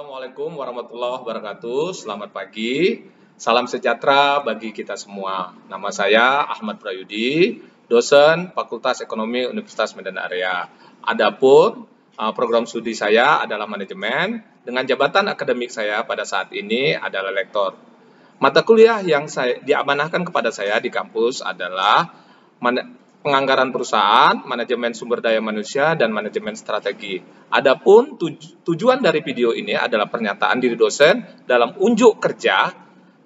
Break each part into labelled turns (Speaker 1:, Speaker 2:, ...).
Speaker 1: Assalamualaikum warahmatullahi wabarakatuh. Selamat pagi. Salam sejahtera bagi kita semua. Nama saya Ahmad Prayudi, dosen Fakultas Ekonomi Universitas Medan Area. Adapun program studi saya adalah manajemen dengan jabatan akademik saya pada saat ini adalah lektor. Mata kuliah yang diamanahkan kepada saya di kampus adalah penganggaran perusahaan, manajemen sumber daya manusia, dan manajemen strategi. Adapun tujuan dari video ini adalah pernyataan diri dosen dalam unjuk kerja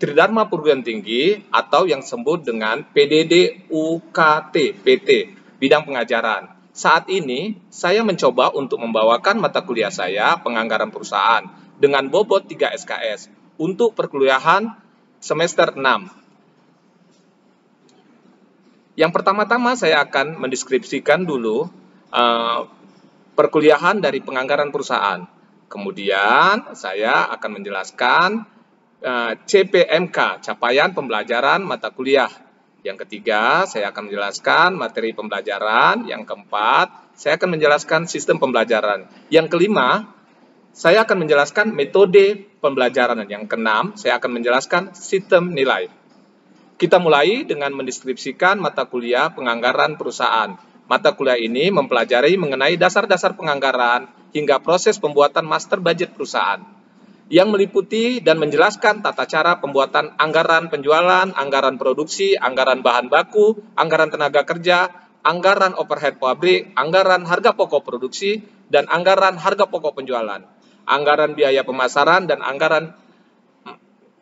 Speaker 1: Tridharma Perguruan Tinggi atau yang disebut dengan PDD UKT PT, bidang pengajaran. Saat ini saya mencoba untuk membawakan mata kuliah saya penganggaran perusahaan dengan bobot 3 SKS untuk perkuliahan semester 6. Yang pertama-tama saya akan mendeskripsikan dulu perkuliahan dari penganggaran perusahaan. Kemudian saya akan menjelaskan CPMK, capaian pembelajaran mata kuliah. Yang ketiga, saya akan menjelaskan materi pembelajaran. Yang keempat, saya akan menjelaskan sistem pembelajaran. Yang kelima, saya akan menjelaskan metode pembelajaran. Yang keenam, saya akan menjelaskan sistem nilai. Kita mulai dengan mendeskripsikan mata kuliah penganggaran perusahaan. Mata kuliah ini mempelajari mengenai dasar-dasar penganggaran hingga proses pembuatan master budget perusahaan, yang meliputi dan menjelaskan tata cara pembuatan anggaran penjualan, anggaran produksi, anggaran bahan baku, anggaran tenaga kerja, anggaran overhead pabrik, anggaran harga pokok produksi, dan anggaran harga pokok penjualan, anggaran biaya pemasaran, dan anggaran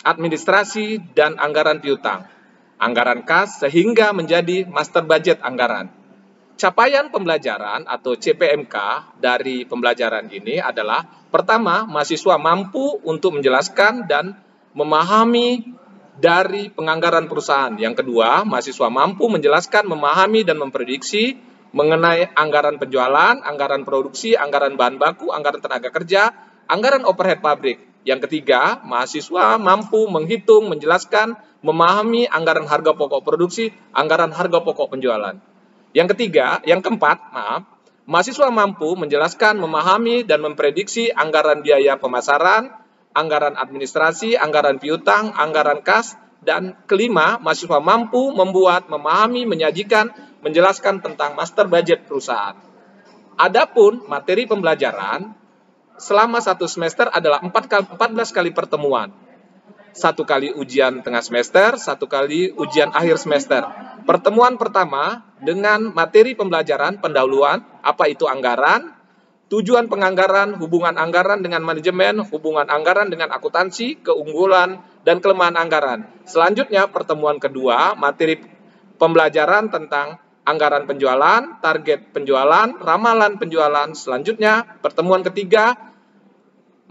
Speaker 1: administrasi, dan anggaran piutang, anggaran kas, sehingga menjadi master budget anggaran. Capaian pembelajaran atau CPMK dari pembelajaran ini adalah: pertama, mahasiswa mampu untuk menjelaskan dan memahami dari penganggaran perusahaan. Yang kedua, mahasiswa mampu menjelaskan, memahami, dan memprediksi mengenai anggaran penjualan, anggaran produksi, anggaran bahan baku, anggaran tenaga kerja, anggaran overhead pabrik. Yang ketiga, mahasiswa mampu menghitung, menjelaskan, memahami anggaran harga pokok produksi, anggaran harga pokok penjualan. Yang keempat, mahasiswa mampu menjelaskan, memahami, dan memprediksi anggaran biaya pemasaran, anggaran administrasi, anggaran piutang, anggaran kas, dan kelima, mahasiswa mampu membuat, memahami, menyajikan, menjelaskan tentang master budget perusahaan. Adapun materi pembelajaran selama satu semester adalah 14 kali pertemuan. 1 kali ujian tengah semester, 1 kali ujian akhir semester. Pertemuan pertama dengan materi pembelajaran pendahuluan, apa itu anggaran, tujuan penganggaran, hubungan anggaran dengan manajemen, hubungan anggaran dengan akuntansi, keunggulan dan kelemahan anggaran. Selanjutnya pertemuan kedua, materi pembelajaran tentang anggaran penjualan, target penjualan, ramalan penjualan. Selanjutnya pertemuan ketiga,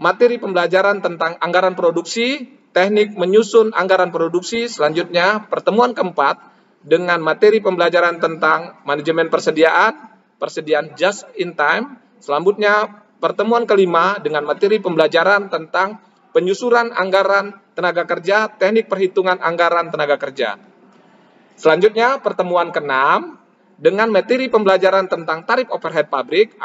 Speaker 1: materi pembelajaran tentang anggaran produksi, teknik menyusun anggaran produksi. Selanjutnya, pertemuan keempat dengan materi pembelajaran tentang manajemen persediaan just in time. Selanjutnya, pertemuan kelima dengan materi pembelajaran tentang penyusunan anggaran tenaga kerja, teknik perhitungan anggaran tenaga kerja. Selanjutnya, pertemuan keenam dengan materi pembelajaran tentang tarif overhead pabrik,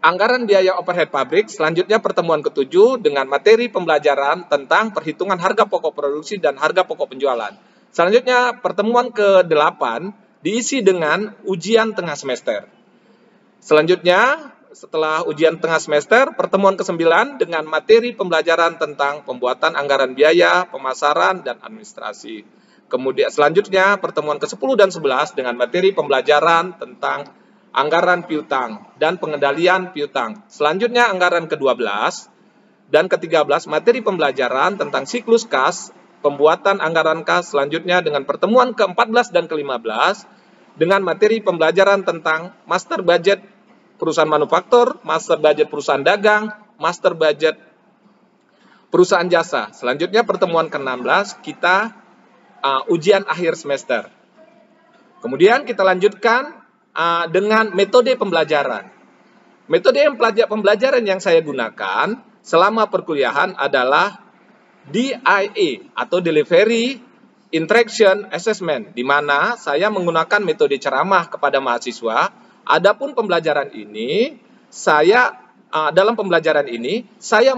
Speaker 1: anggaran biaya overhead pabrik. Selanjutnya pertemuan ketujuh dengan materi pembelajaran tentang perhitungan harga pokok produksi dan harga pokok penjualan. Selanjutnya pertemuan ke-8 diisi dengan ujian tengah semester. Selanjutnya setelah ujian tengah semester, pertemuan ke-9 dengan materi pembelajaran tentang pembuatan anggaran biaya, pemasaran, dan administrasi. Kemudian selanjutnya pertemuan ke-10 dan 11 dengan materi pembelajaran tentang anggaran piutang dan pengendalian piutang. Selanjutnya anggaran ke-12 dan ke-13 materi pembelajaran tentang siklus kas, pembuatan anggaran kas. Selanjutnya dengan pertemuan ke-14 dan ke-15 dengan materi pembelajaran tentang master budget perusahaan manufaktur, master budget perusahaan dagang, master budget perusahaan jasa. Selanjutnya pertemuan ke-16 kita ujian akhir semester. Kemudian kita lanjutkan dengan metode pembelajaran. Metode pembelajaran yang saya gunakan selama perkuliahan adalah DIA atau Delivery Interaction Assessment, di mana saya menggunakan metode ceramah kepada mahasiswa. Adapun pembelajaran ini saya dalam pembelajaran ini saya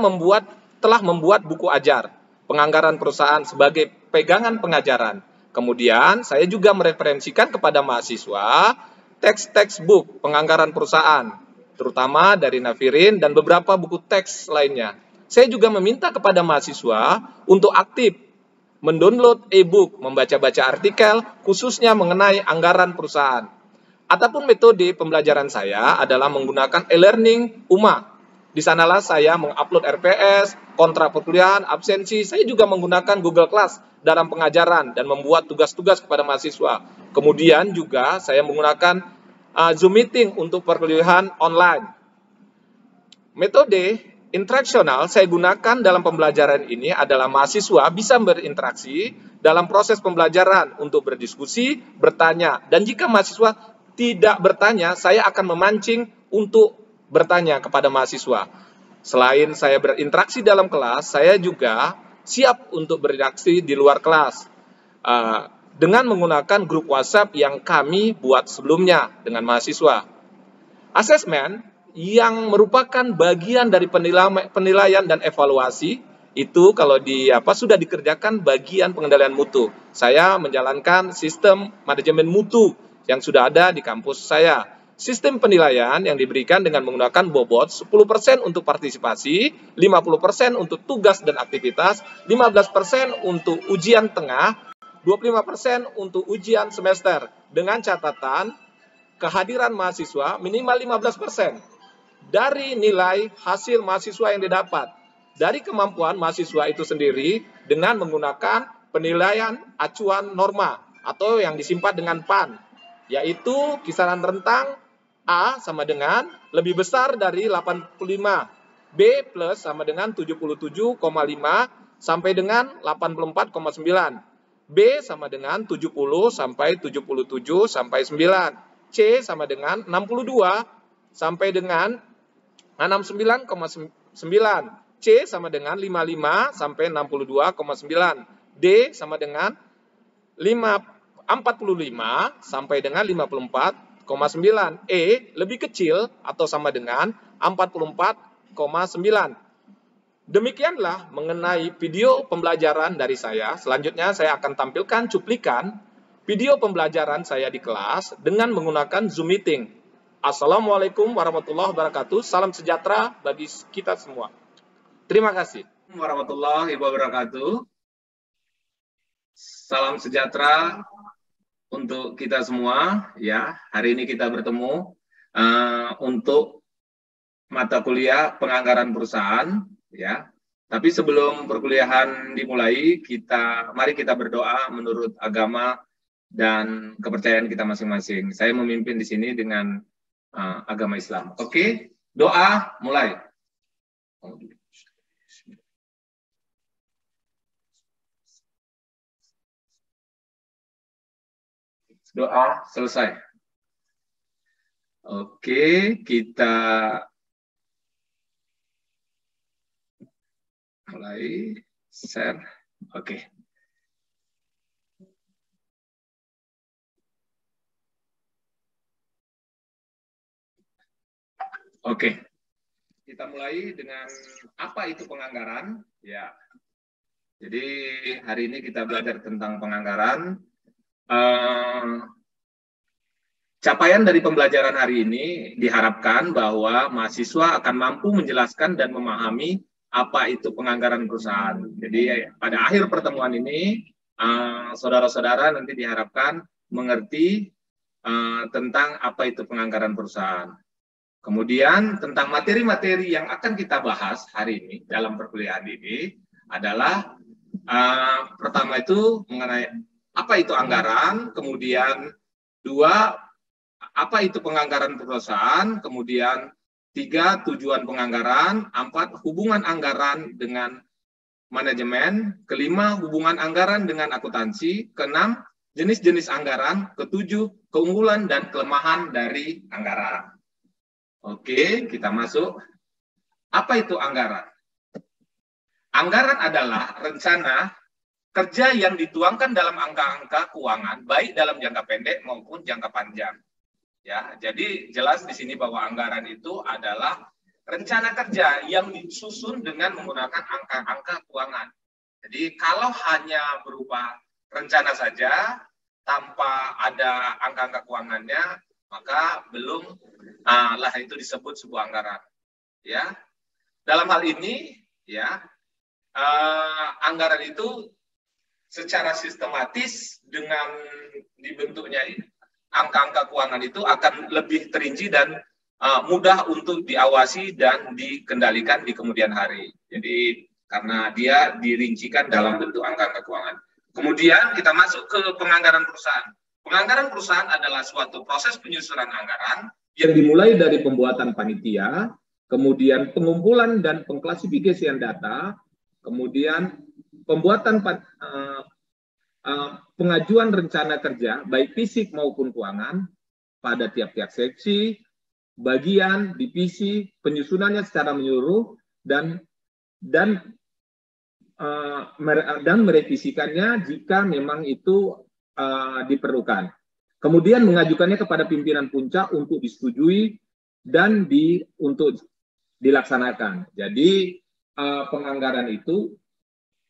Speaker 1: telah membuat buku ajar penganggaran perusahaan sebagai pegangan pengajaran. Kemudian saya juga mereferensikan kepada mahasiswa teks-textbook penganggaran perusahaan, terutama dari Nafirin dan beberapa buku teks lainnya. Saya juga meminta kepada mahasiswa untuk aktif mendownload e-book, membaca-baca artikel, khususnya mengenai anggaran perusahaan. Ataupun metode pembelajaran saya adalah menggunakan e-learning UMA. Di sanalah saya mengupload RPS, kontrak perkuliahan, absensi. Saya juga menggunakan Google Class dalam pengajaran dan membuat tugas-tugas kepada mahasiswa. Kemudian juga saya menggunakan Zoom meeting untuk perkuliahan online. Metode interaksional saya gunakan dalam pembelajaran ini adalah mahasiswa bisa berinteraksi dalam proses pembelajaran untuk berdiskusi, bertanya. Dan jika mahasiswa tidak bertanya, saya akan memancing untuk bertanya kepada mahasiswa. Selain saya berinteraksi dalam kelas, saya juga siap untuk berinteraksi di luar kelas dengan menggunakan grup WhatsApp yang kami buat sebelumnya dengan mahasiswa. Asesmen yang merupakan bagian dari penilaian dan evaluasi itu kalau sudah dikerjakan bagian pengendalian mutu. Saya menjalankan sistem manajemen mutu yang sudah ada di kampus saya. Sistem penilaian yang diberikan dengan menggunakan bobot 10% untuk partisipasi, 50% untuk tugas dan aktivitas, 15% untuk ujian tengah, 25% untuk ujian semester dengan catatan kehadiran mahasiswa minimal 15%. Dari nilai hasil mahasiswa yang didapat, dari kemampuan mahasiswa itu sendiri dengan menggunakan penilaian acuan norma atau yang disingkat dengan PAN, yaitu kisaran rentang A sama dengan lebih besar dari 85, B plus sama dengan 77,5 sampai dengan 84,9, B sama dengan 70 sampai 77 sampai 9, C sama dengan 62 sampai dengan 69,9, C sama dengan 55 sampai 62,9, D sama dengan 45 sampai dengan 54,9, E lebih kecil atau sama dengan 44,9. Demikianlah mengenai video pembelajaran dari saya. Selanjutnya saya akan tampilkan cuplikan video pembelajaran saya di kelas dengan menggunakan Zoom meeting. Assalamualaikum warahmatullahi wabarakatuh. Salam sejahtera bagi kita semua. Terima kasih.
Speaker 2: Warahmatullahi wabarakatuh. Salam sejahtera untuk kita semua. Ya, hari ini kita bertemu untuk mata kuliah penganggaran perusahaan. Ya, tapi sebelum perkuliahan dimulai, mari kita berdoa menurut agama dan kepercayaan kita masing-masing. Saya memimpin di sini dengan agama Islam. Oke, doa mulai. Doa selesai. Oke, kita mulai share. Oke. Oke, kita mulai dengan apa itu penganggaran. Ya, jadi hari ini kita belajar tentang penganggaran. Capaian dari pembelajaran hari ini diharapkan bahwa mahasiswa akan mampu menjelaskan dan memahami apa itu penganggaran perusahaan. Jadi pada akhir pertemuan ini, saudara-saudara nanti diharapkan mengerti tentang apa itu penganggaran perusahaan. Kemudian tentang materi-materi yang akan kita bahas hari ini dalam perkuliahan ini adalah pertama itu mengenai apa itu anggaran, kemudian 2 apa itu penganggaran perusahaan, kemudian 3 tujuan penganggaran, 4 hubungan anggaran dengan manajemen, ke-5 hubungan anggaran dengan akuntansi, ke-6 jenis-jenis anggaran, ke-7 keunggulan dan kelemahan dari anggaran. Oke, kita masuk. Apa itu anggaran? Anggaran adalah rencana kerja yang dituangkan dalam angka-angka keuangan, baik dalam jangka pendek maupun jangka panjang. Ya, jadi jelas di sini bahwa anggaran itu adalah rencana kerja yang disusun dengan menggunakan angka-angka keuangan. Jadi kalau hanya berupa rencana saja tanpa ada angka-angka keuangannya, maka belum lah itu disebut sebuah anggaran. Ya, dalam hal ini ya anggaran itu secara sistematis dengan dibentuknya angka-angka keuangan itu akan lebih terinci dan mudah untuk diawasi dan dikendalikan di kemudian hari. Jadi karena dia dirincikan dalam bentuk angka-angka keuangan. Kemudian kita masuk ke penganggaran perusahaan. Penganggaran perusahaan adalah suatu proses penyusunan anggaran yang dimulai dari pembuatan panitia, kemudian pengumpulan dan pengklasifikasian data, kemudian pembuatan pengajuan rencana kerja, baik fisik maupun keuangan, pada tiap-tiap seksi, bagian, divisi, penyusunannya secara menyeluruh, dan merevisikannya jika memang itu diperlukan. Kemudian mengajukannya kepada pimpinan puncak untuk disetujui dan untuk dilaksanakan. Jadi penganggaran itu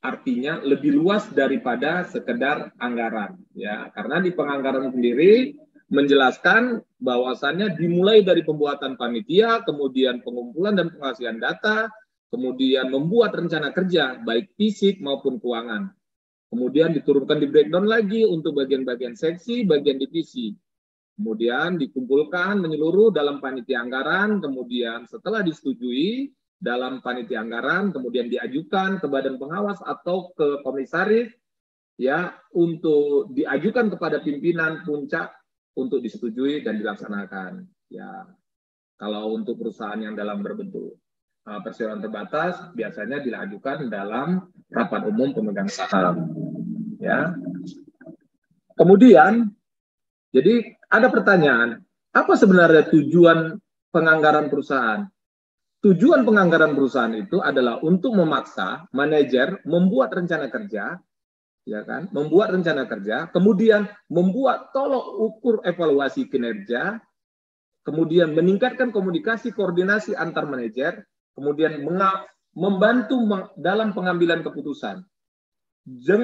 Speaker 2: artinya lebih luas daripada sekedar anggaran, ya, karena di penganggaran sendiri menjelaskan bahwasannya dimulai dari pembuatan panitia, kemudian pengumpulan dan penghasilkan data, kemudian membuat rencana kerja baik fisik maupun keuangan, kemudian diturunkan di breakdown lagi untuk bagian-bagian seksi, bagian divisi, kemudian dikumpulkan menyeluruh dalam panitia anggaran, kemudian setelah disetujui dalam panitia anggaran, kemudian diajukan ke badan pengawas atau ke komisaris, ya, untuk diajukan kepada pimpinan puncak untuk disetujui dan dilaksanakan. Ya, kalau untuk perusahaan yang dalam berbentuk perseroan terbatas biasanya diajukan dalam rapat umum pemegang saham. Ya. Kemudian, jadi ada pertanyaan, apa sebenarnya tujuan penganggaran perusahaan? Tujuan penganggaran perusahaan itu adalah untuk memaksa manajer membuat rencana kerja, ya kan? Membuat rencana kerja, kemudian membuat tolok ukur evaluasi kinerja, kemudian meningkatkan komunikasi koordinasi antar manajer, kemudian membantu dalam pengambilan keputusan.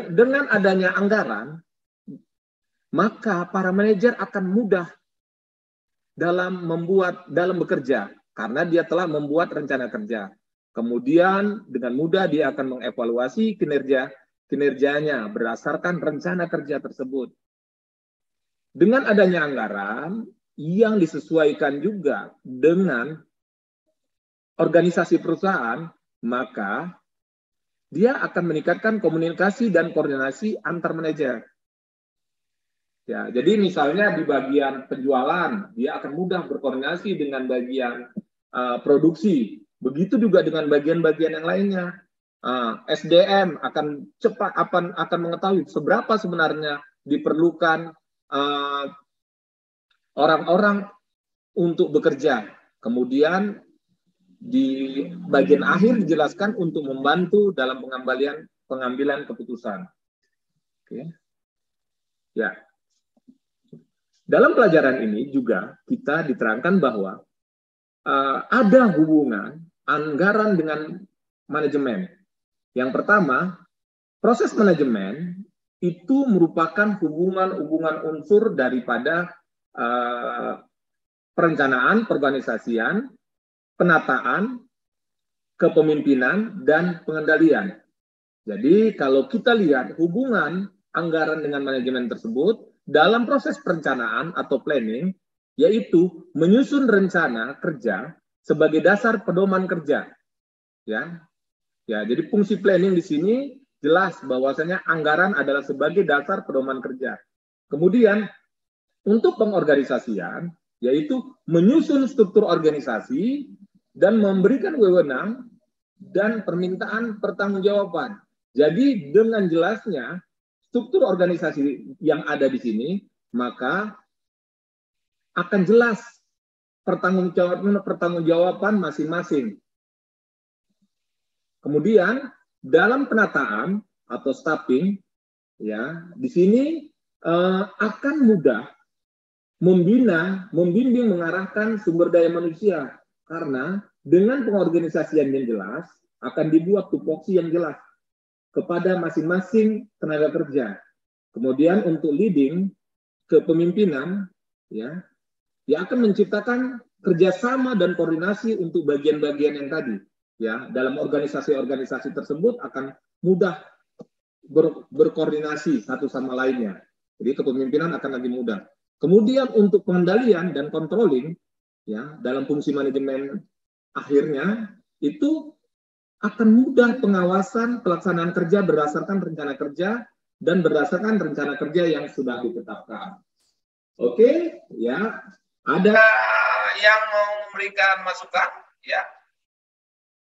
Speaker 2: Dengan adanya anggaran, maka para manajer akan mudah dalam bekerja karena dia telah membuat rencana kerja. Kemudian dengan mudah dia akan mengevaluasi kinerjanya berdasarkan rencana kerja tersebut. Dengan adanya anggaran yang disesuaikan juga dengan organisasi perusahaan, maka dia akan meningkatkan komunikasi dan koordinasi antar manajer. Ya, jadi misalnya di bagian penjualan, dia akan mudah berkoordinasi dengan bagian produksi. Begitu juga dengan bagian-bagian yang lainnya. SDM akan cepat akan mengetahui seberapa sebenarnya diperlukan orang-orang untuk bekerja. Kemudian di bagian akhir dijelaskan untuk membantu dalam pengambilan keputusan. Oke. Ya. Dalam pelajaran ini juga kita diterangkan bahwa ada hubungan anggaran dengan manajemen. Yang pertama, proses manajemen itu merupakan hubungan unsur daripada perencanaan, perorganisasian, penataan, kepemimpinan, dan pengendalian. Jadi kalau kita lihat hubungan anggaran dengan manajemen tersebut dalam proses perencanaan atau planning, yaitu menyusun rencana kerja sebagai dasar pedoman kerja. Ya, jadi fungsi planning di sini jelas bahwasanya anggaran adalah sebagai dasar pedoman kerja. Kemudian untuk pengorganisasian, yaitu menyusun struktur organisasi dan memberikan wewenang dan permintaan pertanggungjawaban. Jadi dengan jelasnya struktur organisasi yang ada di sini, maka akan jelas pertanggungjawaban masing-masing. Kemudian dalam penataan atau staffing, ya, di sini akan mudah membimbing, mengarahkan sumber daya manusia,
Speaker 3: Karena dengan pengorganisasian yang jelas, akan dibuat tupoksi yang jelas kepada masing-masing tenaga kerja. Kemudian untuk leading, kepemimpinan, ya akan menciptakan kerjasama dan koordinasi untuk bagian-bagian yang tadi. Ya, dalam organisasi-organisasi tersebut akan mudah berkoordinasi satu sama lainnya. Jadi kepemimpinan akan lebih mudah. Kemudian untuk pengendalian dan controlling, ya, dalam fungsi manajemen akhirnya itu akan mudah pengawasan pelaksanaan kerja berdasarkan rencana kerja dan berdasarkan rencana kerja yang sudah ditetapkan. Oke, ya. Ada
Speaker 2: yang mau memberikan masukan, ya,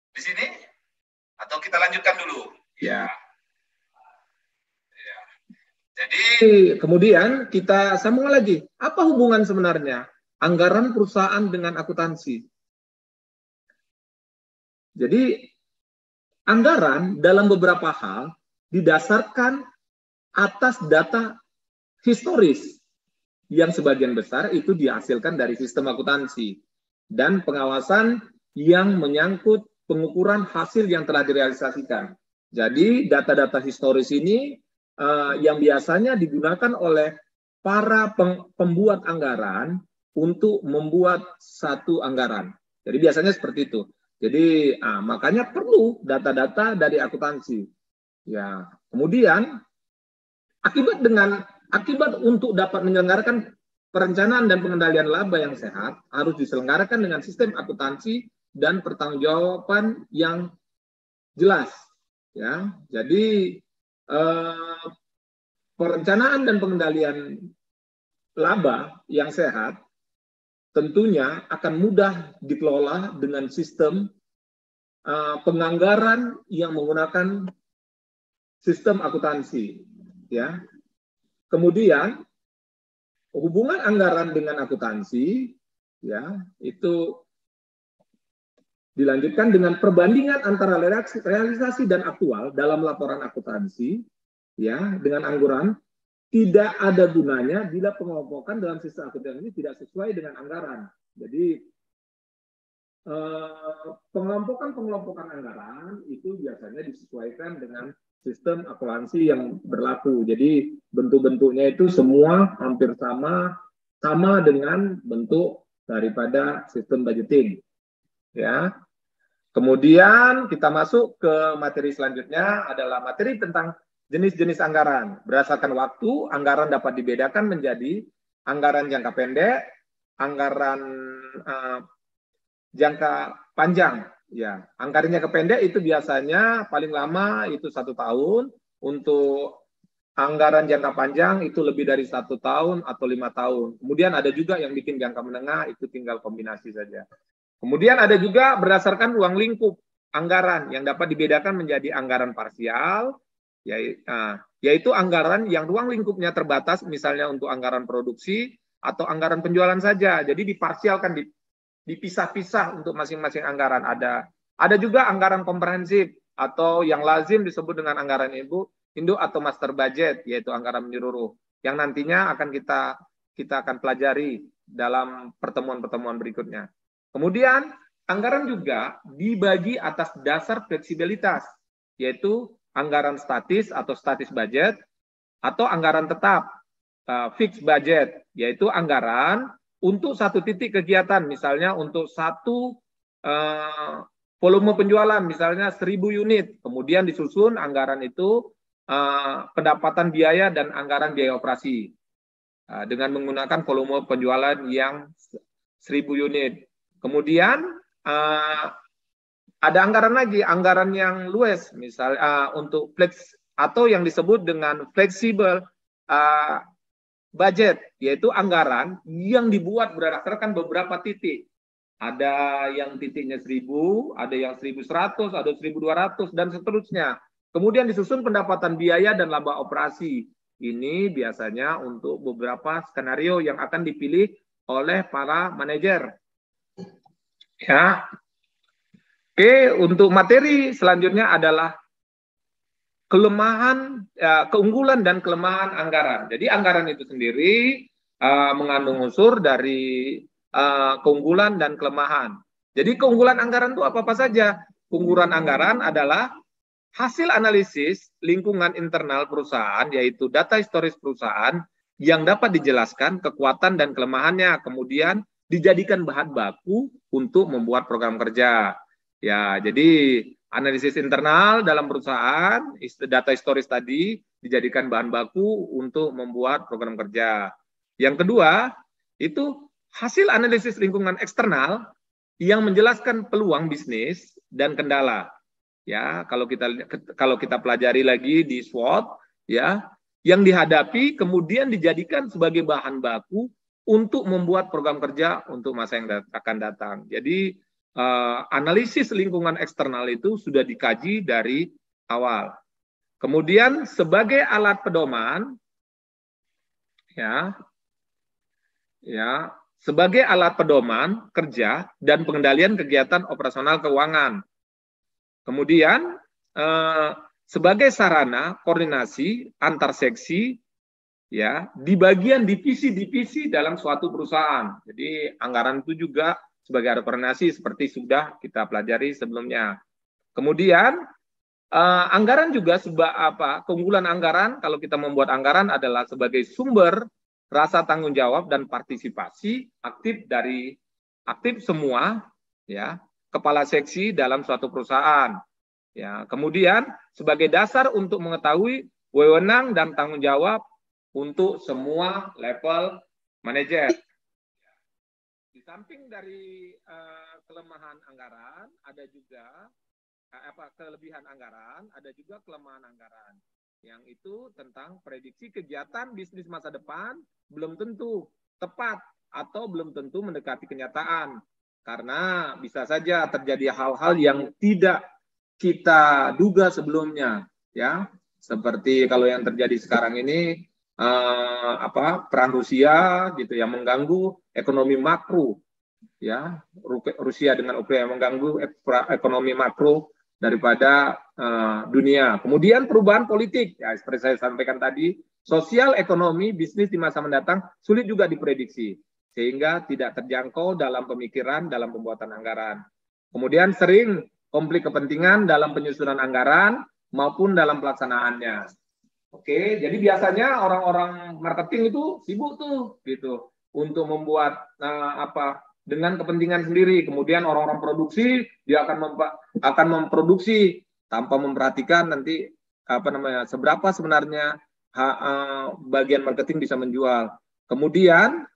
Speaker 2: di sini, atau kita lanjutkan dulu, ya.
Speaker 3: Jadi kemudian kita sambung lagi. Apa hubungan sebenarnya anggaran perusahaan dengan akuntansi? Jadi anggaran dalam beberapa hal didasarkan atas data historis yang sebagian besar itu dihasilkan dari sistem akuntansi dan pengawasan yang menyangkut pengukuran hasil yang telah direalisasikan. Jadi data-data historis ini yang biasanya digunakan oleh para pembuat anggaran untuk membuat satu anggaran. Jadi biasanya seperti itu. Jadi makanya perlu data-data dari akuntansi. Ya, kemudian akibat untuk dapat menyelenggarakan perencanaan dan pengendalian laba yang sehat harus diselenggarakan dengan sistem akuntansi dan pertanggungjawaban yang jelas. Ya, jadi perencanaan dan pengendalian laba yang sehat tentunya akan mudah dikelola dengan sistem penganggaran yang menggunakan sistem akuntansi. Ya. Kemudian hubungan anggaran dengan akuntansi, ya, itu dilanjutkan dengan perbandingan antara realisasi dan aktual dalam laporan akuntansi, ya, dengan anggaran. Tidak ada gunanya bila pengelompokan dalam sistem akuntansi tidak sesuai dengan anggaran. Jadi pengelompokan anggaran itu biasanya disesuaikan dengan sistem akuntansi yang berlaku. Jadi bentuk-bentuknya itu semua hampir sama dengan bentuk daripada sistem budgeting. Ya. Kemudian kita masuk ke materi selanjutnya adalah materi tentang jenis-jenis anggaran. Berdasarkan waktu, anggaran dapat dibedakan menjadi anggaran jangka pendek, anggaran jangka panjang. Ya, anggaran jangka pendek itu biasanya paling lama itu 1 tahun. Untuk anggaran jangka panjang itu lebih dari 1 tahun atau 5 tahun. Kemudian ada juga yang bikin jangka menengah, itu tinggal kombinasi saja. Kemudian ada juga berdasarkan ruang lingkup anggaran yang dapat dibedakan menjadi anggaran parsial, yaitu anggaran yang ruang lingkupnya terbatas, misalnya untuk anggaran produksi atau anggaran penjualan saja. Jadi diparsialkan, dipisah-pisah untuk masing-masing anggaran. Ada juga anggaran komprehensif atau yang lazim disebut dengan anggaran induk atau master budget, yaitu anggaran menyeluruh, yang nantinya akan kita akan pelajari dalam pertemuan-pertemuan berikutnya. Kemudian anggaran juga dibagi atas dasar fleksibilitas, yaitu anggaran statis atau statis budget, atau anggaran tetap, fixed budget, yaitu anggaran untuk satu titik kegiatan, misalnya untuk satu volume penjualan, misalnya 1000 unit, kemudian disusun anggaran itu pendapatan biaya dan anggaran biaya operasi dengan menggunakan volume penjualan yang 1000 unit. Kemudian ada anggaran lagi, anggaran yang luas, misalnya untuk flex atau yang disebut dengan fleksibel budget, yaitu anggaran yang dibuat berdasarkan beberapa titik. Ada yang titiknya 1000, ada yang 1100, ada 1200, dan seterusnya. Kemudian disusun pendapatan biaya dan laba operasi. Ini biasanya untuk beberapa skenario yang akan dipilih oleh para manajer. Ya. Oke, untuk materi selanjutnya adalah keunggulan dan kelemahan anggaran. Jadi anggaran itu sendiri mengandung unsur dari keunggulan dan kelemahan. Jadi keunggulan anggaran itu apa-apa saja. Keunggulan anggaran adalah hasil analisis lingkungan internal perusahaan, yaitu data historis perusahaan, yang dapat dijelaskan kekuatan dan kelemahannya, kemudian dijadikan bahan baku untuk membuat program kerja. Ya, jadi analisis internal dalam perusahaan, data historis tadi dijadikan bahan baku untuk membuat program kerja. Yang kedua, itu hasil analisis lingkungan eksternal yang menjelaskan peluang bisnis dan kendala. Ya, kalau kita pelajari lagi di SWOT, ya, yang dihadapi kemudian dijadikan sebagai bahan baku untuk membuat program kerja untuk masa yang akan datang. Jadi analisis lingkungan eksternal itu sudah dikaji dari awal. Kemudian sebagai alat pedoman, sebagai alat pedoman kerja dan pengendalian kegiatan operasional keuangan. Kemudian sebagai sarana koordinasi antar seksi, ya, di bagian divisi-divisi dalam suatu perusahaan. Jadi anggaran itu juga sebagai alat koordinasi seperti sudah kita pelajari sebelumnya. Kemudian anggaran juga keunggulan anggaran kalau kita membuat anggaran adalah sebagai sumber rasa tanggung jawab dan partisipasi aktif semua, ya, kepala seksi dalam suatu perusahaan. Ya, kemudian sebagai dasar untuk mengetahui wewenang dan tanggung jawab untuk semua level manajer. Di samping dari kelemahan anggaran, ada juga kelebihan anggaran, ada juga kelemahan anggaran. Yang itu tentang prediksi kegiatan bisnis masa depan belum tentu tepat atau belum tentu mendekati kenyataan. Karena bisa saja terjadi hal-hal yang tidak kita duga sebelumnya, ya, seperti kalau yang terjadi sekarang ini perang Rusia gitu yang mengganggu ekonomi makro, ya, Rusia dengan Ukraina mengganggu ekonomi makro daripada dunia. Kemudian perubahan politik, ya, seperti saya sampaikan tadi, sosial ekonomi bisnis di masa mendatang sulit juga diprediksi, sehingga tidak terjangkau dalam pemikiran dalam pembuatan anggaran. Kemudian sering konflik kepentingan dalam penyusunan anggaran maupun dalam pelaksanaannya. Oke, jadi biasanya orang-orang marketing itu sibuk tuh gitu untuk membuat dengan kepentingan sendiri. Kemudian orang-orang produksi dia akan memproduksi tanpa memperhatikan nanti seberapa sebenarnya bagian marketing bisa menjual. Kemudian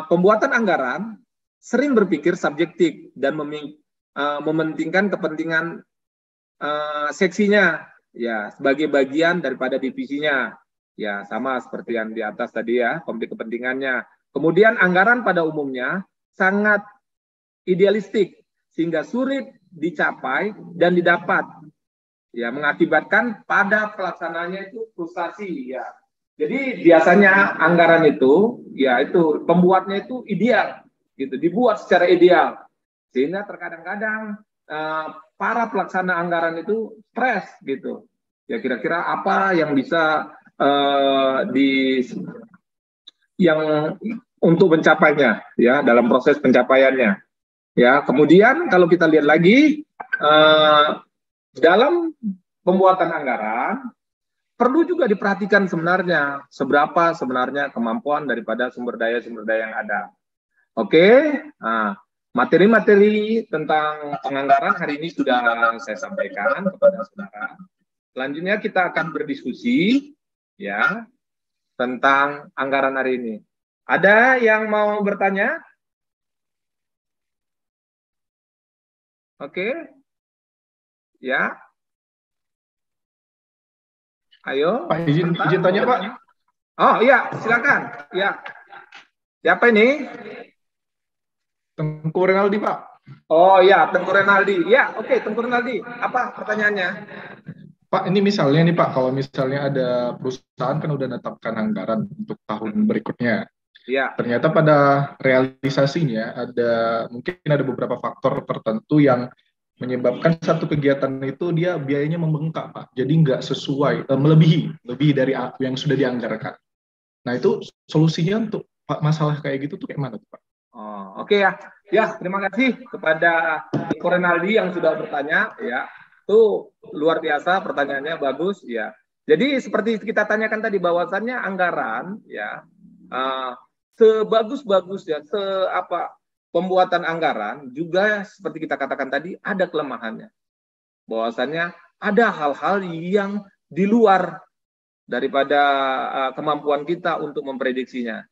Speaker 3: pembuatan anggaran sering berpikir subjektif dan mementingkan kepentingan seksinya, ya, sebagai bagian daripada divisinya, ya, sama seperti yang di atas tadi, ya, konflik kepentingannya. Kemudian anggaran pada umumnya sangat idealistik sehingga sulit dicapai dan didapat, ya, mengakibatkan pada pelaksanaannya itu frustasi, ya. Jadi biasanya anggaran itu, ya, itu pembuatnya itu ideal, gitu, dibuat secara ideal, sehingga terkadang-kadang para pelaksana anggaran itu stres, gitu. Ya, kira-kira apa yang bisa untuk mencapainya, ya, dalam proses pencapaiannya. Ya, kemudian kalau kita lihat lagi dalam pembuatan anggaran perlu juga diperhatikan sebenarnya seberapa sebenarnya kemampuan daripada sumber daya yang ada. Oke, materi-materi tentang penganggaran hari ini sudah saya sampaikan kepada saudara. Selanjutnya kita akan berdiskusi, ya, tentang anggaran hari ini. Ada yang mau bertanya? Oke, ya. Ayo.
Speaker 4: Pak, izin tanya, Pak.
Speaker 3: Oh iya, silakan. Ya. Siapa ini?
Speaker 4: Tengku Renaldi, Pak.
Speaker 3: Oh ya, Tengku Renaldi. Ya, oke, Tengku Renaldi. Apa pertanyaannya?
Speaker 4: Pak, ini misalnya nih Pak, kalau misalnya ada perusahaan kan udah menetapkan anggaran untuk tahun berikutnya.
Speaker 3: Ya.
Speaker 4: Ternyata pada realisasinya mungkin ada beberapa faktor tertentu yang menyebabkan satu kegiatan itu dia biayanya membengkak, Pak. Jadi nggak sesuai, melebihi dari yang sudah dianggarkan. Nah, itu solusinya untuk masalah kayak gitu tuh kayak mana, Pak?
Speaker 3: Oh, oke ya. Ya, terima kasih kepada Ko Renaldi yang sudah bertanya ya. Itu luar biasa pertanyaannya, bagus ya. Jadi seperti kita tanyakan tadi bahwasannya anggaran ya sebagus-bagus ya, pembuatan anggaran juga seperti kita katakan tadi ada kelemahannya. Bahwasannya ada hal-hal yang di luar daripada kemampuan kita untuk memprediksinya.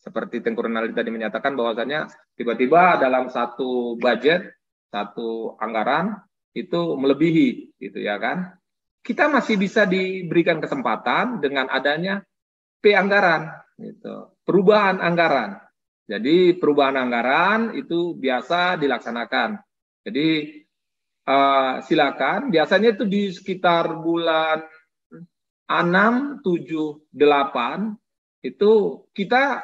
Speaker 3: Seperti Tengku Renaldi tadi menyatakan bahwasannya tiba-tiba dalam satu budget, satu anggaran itu melebihi, gitu ya kan? Kita masih bisa diberikan kesempatan dengan adanya anggaran, gitu. Perubahan anggaran. Jadi perubahan anggaran itu biasa dilaksanakan. Jadi silakan. Biasanya itu di sekitar bulan 6, 7, 8 itu kita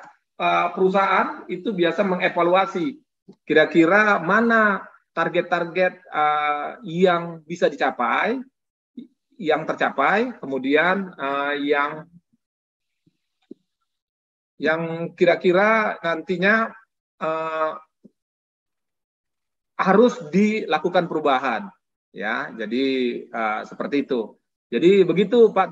Speaker 3: perusahaan itu biasa mengevaluasi kira-kira mana target-target yang bisa dicapai, yang tercapai, kemudian yang kira-kira nantinya harus dilakukan perubahan, ya. Jadi seperti itu. Jadi begitu Pak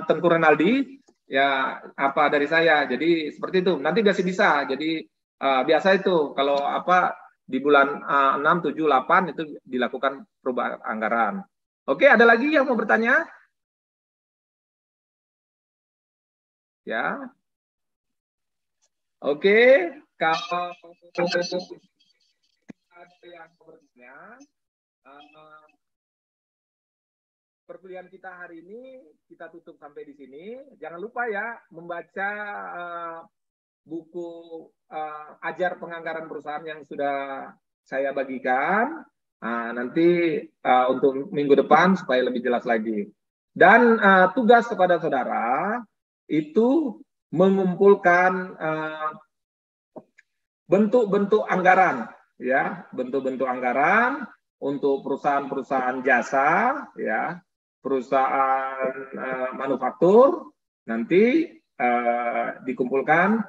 Speaker 3: Tengku Renaldi. Ya, apa dari saya. Jadi seperti itu. Nanti masih bisa. Jadi biasa itu kalau di bulan 6, 7, 8 itu dilakukan perubahan anggaran. Oke, ada lagi yang mau bertanya? Ya. Oke, kalau ada yang bertanya, perkuliahan kita hari ini kita tutup sampai di sini. Jangan lupa ya membaca buku ajar penganggaran perusahaan yang sudah saya bagikan. Nanti untuk minggu depan supaya lebih jelas lagi. Dan tugas kepada saudara itu mengumpulkan bentuk-bentuk anggaran, ya, bentuk-bentuk anggaran untuk perusahaan-perusahaan jasa, ya, perusahaan manufaktur, nanti dikumpulkan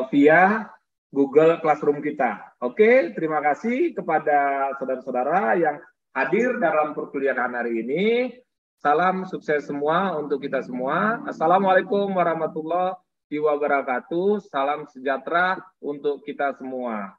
Speaker 3: via Google Classroom kita. Oke, terima kasih kepada saudara-saudara yang hadir dalam perkuliahan hari ini. Salam sukses semua untuk kita semua. Assalamualaikum warahmatullahi wabarakatuh. Salam sejahtera untuk kita semua.